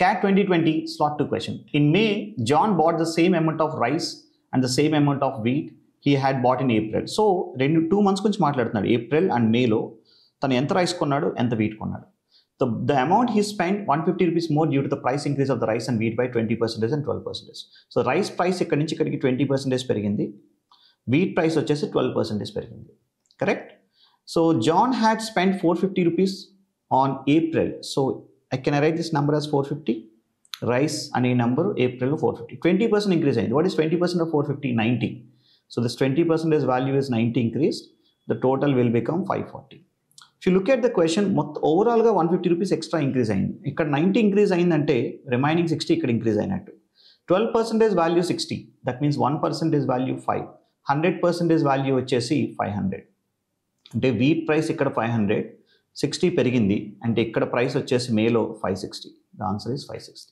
CAT 2020 slot 2 question. In May, John bought the same amount of rice and the same amount of wheat he had bought in April. So 2 months గురించి మాట్లాడుతున్నాడు. April and మేలో తను ఎంత rice కొన్నాడు, ఎంత wheat కొన్నాడు. The amount he spent 150 rupees more due to the price increase of the rice and wheat by 20% and 12%. So rice price ఇక్కడ నుంచి ఇక్కడికి 20% పెరిగింది, wheat price వచ్చేసి 12% పెరిగింది. Correct? So John had spent 450 rupees on April. So can I write this number as 450? Rice అనే number April 450. 20% increase అయింది. What is 20% of 450? 90. So this 20% value is 90 increased. The total will become 540. If you look at the question, overall గా 150 rupees extra increase అయింది. ఇక్కడ 90 increase అయిందంటే remaining 60 ఇక్కడ increase అయినట్టు. 12% value 60. That means 1% value 5. 100% value వచ్చేసి 500. అంటే wheat price ఇక్కడ 500, 60 పెరిగింది అంటే ఇక్కడ ప్రైస్ వచ్చేసి మేలో 560. The answer is 560.